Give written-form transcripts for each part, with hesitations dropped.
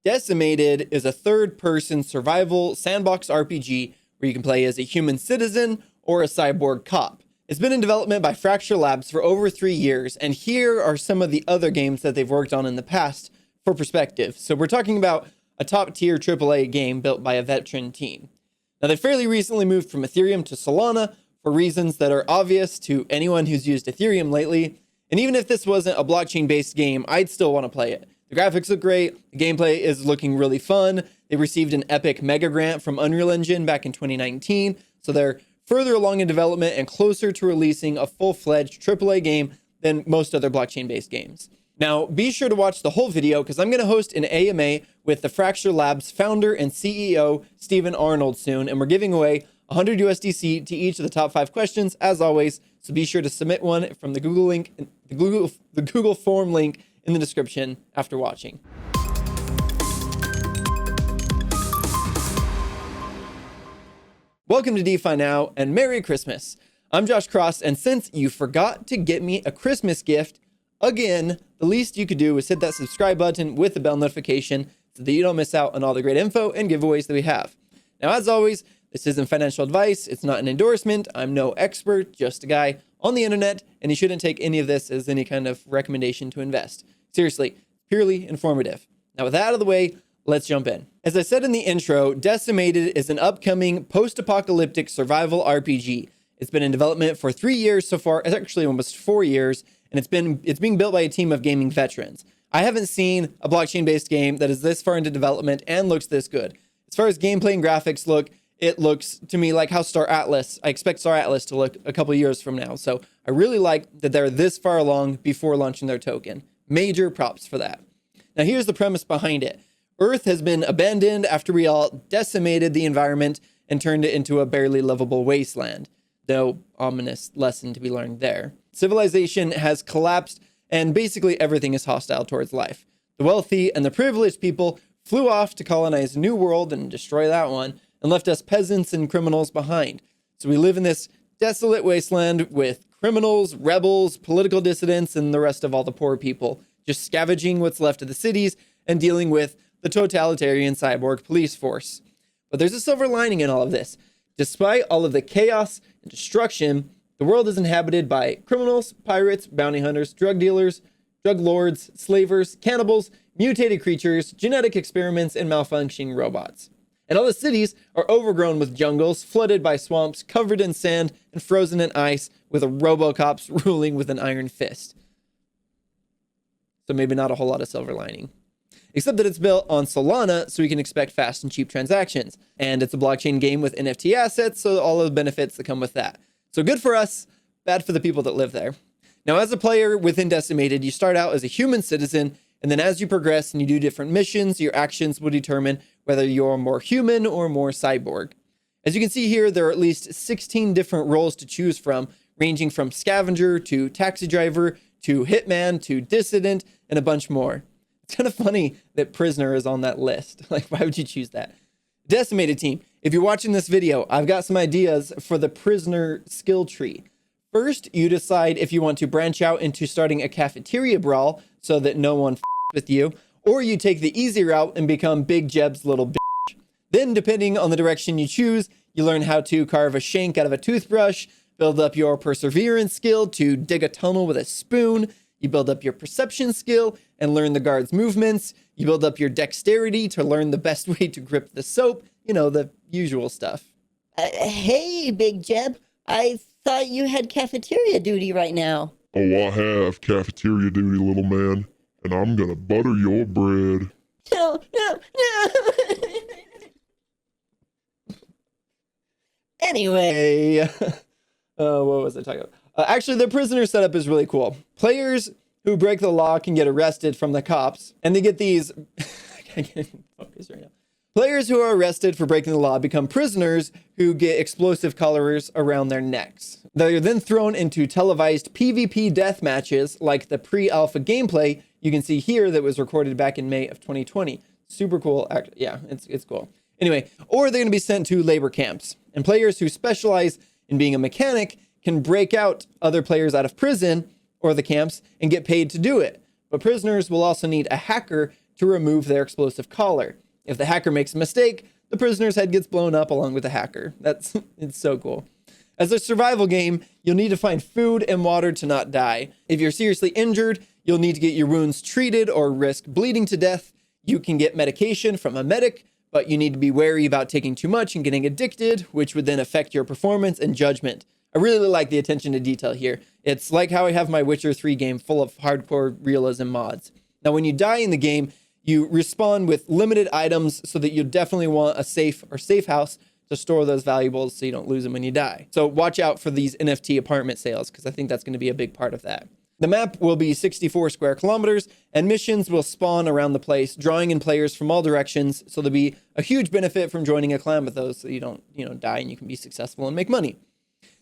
Decimated is a third-person survival sandbox RPG where you can play as a human citizen or a cyborg cop. It's been in development by Fracture Labs for over 3 years, and here are some of the other games that they've worked on in the past for perspective. So we're talking about a top-tier AAA game built by a veteran team. Now, they fairly recently moved from Ethereum to Solana for reasons that are obvious to anyone who's used Ethereum lately. And even if this wasn't a blockchain-based game, I'd still want to play it. The graphics look great. The gameplay is looking really fun. They received an epic mega grant from Unreal Engine back in 2019. So they're further along in development and closer to releasing a full-fledged AAA game than most other blockchain-based games. Now, be sure to watch the whole video because I'm going to host an AMA with the Fracture Labs founder and CEO, Stephen Arnold, soon. And we're giving away 100 USDC to each of the top 5 questions, as always. So be sure to submit one from the Google link, the Google form link in the description after watching. Welcome to DeFi Now and Merry Christmas. I'm Josh Cross, and since you forgot to get me a Christmas gift, again, the least you could do is hit that subscribe button with the bell notification so that you don't miss out on all the great info and giveaways that we have. Now, as always, this isn't financial advice. It's not an endorsement. I'm no expert, just a guy on the internet, and you shouldn't take any of this as any kind of recommendation to invest. Seriously, purely informative. Now, with that out of the way, let's jump in. As I said in the intro, Decimated is an upcoming post-apocalyptic survival RPG. It's been in development for 3 years so far. It's actually almost 4 years, and it's being built by a team of gaming veterans. I haven't seen a blockchain-based game that is this far into development and looks this good. As far as gameplay and graphics look, it looks to me like how I expect Star Atlas to look a couple years from now. So I really like that they're this far along before launching their token. Major props for that. Now here's the premise behind it. Earth has been abandoned after we all decimated the environment and turned it into a barely livable wasteland. No ominous lesson to be learned there. Civilization has collapsed and basically everything is hostile towards life. The wealthy and the privileged people flew off to colonize a new world and destroy that one and left us peasants and criminals behind. So we live in this desolate wasteland with criminals, rebels, political dissidents, and the rest of all the poor people, just scavenging what's left of the cities and dealing with the totalitarian cyborg police force. But there's a silver lining in all of this. Despite all of the chaos and destruction, the world is inhabited by criminals, pirates, bounty hunters, drug dealers, drug lords, slavers, cannibals, mutated creatures, genetic experiments, and malfunctioning robots. And all the cities are overgrown with jungles, flooded by swamps, covered in sand, and frozen in ice, with a Robocops ruling with an iron fist. So maybe not a whole lot of silver lining. Except that it's built on Solana, so we can expect fast and cheap transactions. And it's a blockchain game with NFT assets, so all of the benefits that come with that. So good for us, bad for the people that live there. Now, as a player within Decimated, you start out as a human citizen, and then as you progress and you do different missions, your actions will determine whether you're more human or more cyborg. As you can see here, there are at least 16 different roles to choose from, ranging from scavenger to taxi driver to hitman to dissident and a bunch more. It's kind of funny that prisoner is on that list. Like, why would you choose that? Decimated team, if you're watching this video, I've got some ideas for the prisoner skill tree. First, you decide if you want to branch out into starting a cafeteria brawl so that no one with you, or you take the easy route and become Big Jeb's little bitch. Then, depending on the direction you choose, you learn how to carve a shank out of a toothbrush, build up your perseverance skill to dig a tunnel with a spoon, you build up your perception skill and learn the guard's movements, you build up your dexterity to learn the best way to grip the soap, you know, the usual stuff. Hey, Big Jeb, I thought you had cafeteria duty right now. Oh, I have cafeteria duty, little man, and I'm gonna butter your bread. No. Anyway. What was I talking about? Actually, the prisoner setup is really cool. Players who break the law can get arrested from the cops, and they get these... I can't get in focus right now. Players who are arrested for breaking the law become prisoners who get explosive collars around their necks. They're then thrown into televised PvP death matches like the pre-alpha gameplay you can see here that was recorded back in May of 2020. Super cool. Yeah, it's cool. Anyway, or they're going to be sent to labor camps. And players who specialize in being a mechanic can break out other players out of prison or the camps and get paid to do it. But prisoners will also need a hacker to remove their explosive collar. If the hacker makes a mistake, the prisoner's head gets blown up along with the hacker. It's so cool. As a survival game, you'll need to find food and water to not die. If you're seriously injured, you'll need to get your wounds treated or risk bleeding to death. You can get medication from a medic, but you need to be wary about taking too much and getting addicted, which would then affect your performance and judgment. I really like the attention to detail here. It's like how I have my Witcher 3 game full of hardcore realism mods. Now, when you die in the game, you respawn with limited items so that you definitely want a safe house to store those valuables so you don't lose them when you die. So watch out for these NFT apartment sales, because I think that's going to be a big part of that. The map will be 64 square kilometers, and missions will spawn around the place, drawing in players from all directions. So there'll be a huge benefit from joining a clan with those, so you don't, die and you can be successful and make money.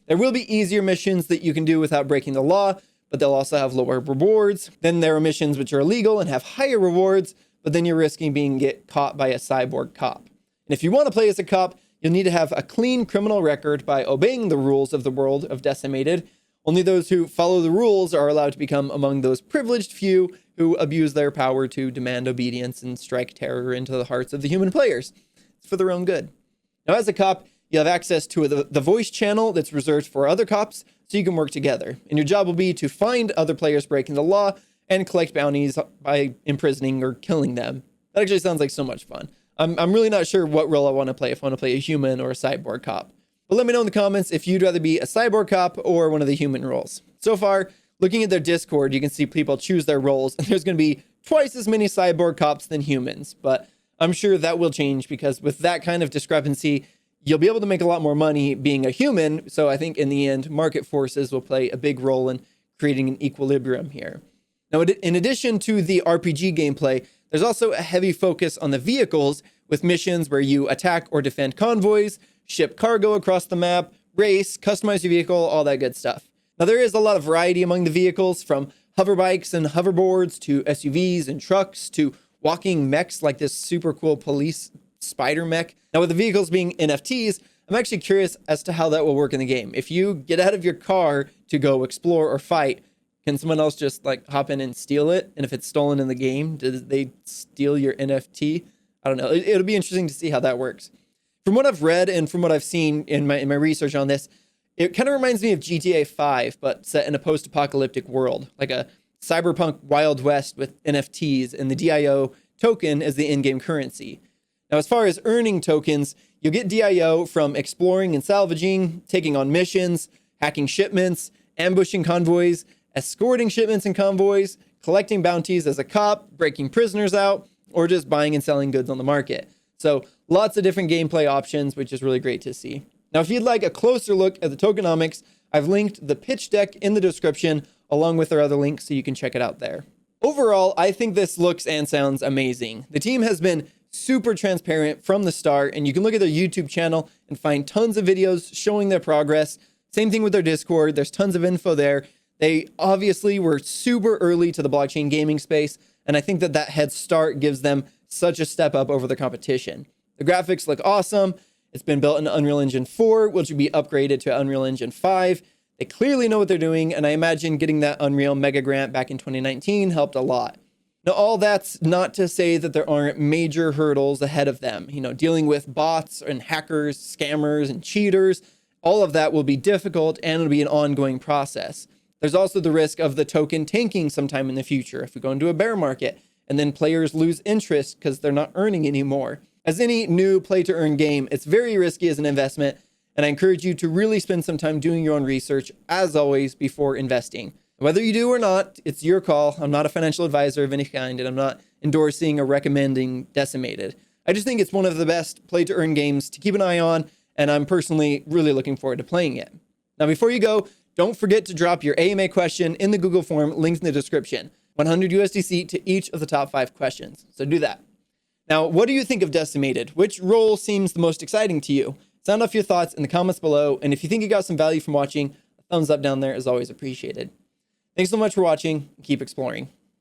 There will be easier missions that you can do without breaking the law, but they'll also have lower rewards. Then there are missions which are illegal and have higher rewards, but then you're risking get caught by a cyborg cop. And if you want to play as a cop, you'll need to have a clean criminal record by obeying the rules of the world of Decimated. Only those who follow the rules are allowed to become among those privileged few who abuse their power to demand obedience and strike terror into the hearts of the human players. It's for their own good. Now, as a cop, you have access to the voice channel that's reserved for other cops, so you can work together. And your job will be to find other players breaking the law and collect bounties by imprisoning or killing them. That actually sounds like so much fun. I'm really not sure what role I want to play, if I want to play a human or a cyborg cop. But let me know in the comments if you'd rather be a cyborg cop or one of the human roles. So far, looking at their Discord, you can see people choose their roles, and there's going to be twice as many cyborg cops than humans. But I'm sure that will change, because with that kind of discrepancy, you'll be able to make a lot more money being a human. So I think in the end, market forces will play a big role in creating an equilibrium here. Now, in addition to the RPG gameplay, there's also a heavy focus on the vehicles, with missions where you attack or defend convoys, ship cargo across the map, race, customize your vehicle, all that good stuff. Now, there is a lot of variety among the vehicles, from hover bikes and hoverboards to SUVs and trucks to walking mechs like this super cool police spider mech. Now, with the vehicles being NFTs, I'm actually curious as to how that will work in the game. If you get out of your car to go explore or fight, can someone else just hop in and steal it? And if it's stolen in the game, do they steal your NFT? I don't know. It'll be interesting to see how that works. From what I've read and from what I've seen in my research on this, it kind of reminds me of GTA 5, but set in a post-apocalyptic world, like a cyberpunk Wild West with NFTs and the DIO token as the in-game currency. Now, as far as earning tokens, you'll get DIO from exploring and salvaging, taking on missions, hacking shipments, ambushing convoys, escorting shipments and convoys, collecting bounties as a cop, breaking prisoners out, or just buying and selling goods on the market. So lots of different gameplay options, which is really great to see. Now, if you'd like a closer look at the tokenomics, I've linked the pitch deck in the description along with our other links, so you can check it out there. Overall, I think this looks and sounds amazing. The team has been super transparent from the start, and you can look at their YouTube channel and find tons of videos showing their progress. Same thing with their Discord. There's tons of info there. They obviously were super early to the blockchain gaming space, and I think that head start gives them such a step up over the competition. The graphics look awesome. It's been built in Unreal Engine 4, which will be upgraded to Unreal Engine 5. They clearly know what they're doing, and I imagine getting that Unreal Mega Grant back in 2019 helped a lot. Now, all that's not to say that there aren't major hurdles ahead of them. Dealing with bots and hackers, scammers, and cheaters, all of that will be difficult, and it'll be an ongoing process. There's also the risk of the token tanking sometime in the future if we go into a bear market, and then players lose interest because they're not earning anymore. As any new play-to-earn game, it's very risky as an investment, and I encourage you to really spend some time doing your own research, as always, before investing. Whether you do or not, it's your call. I'm not a financial advisor of any kind, and I'm not endorsing or recommending Decimated. I just think it's one of the best play-to-earn games to keep an eye on, and I'm personally really looking forward to playing it. Now, before you go, don't forget to drop your AMA question in the Google form, linked in the description. 100 USDC to each of the top 5 questions. So do that. Now, what do you think of Decimated? Which role seems the most exciting to you? Sound off your thoughts in the comments below. And if you think you got some value from watching, a thumbs up down there is always appreciated. Thanks so much for watching. Keep exploring.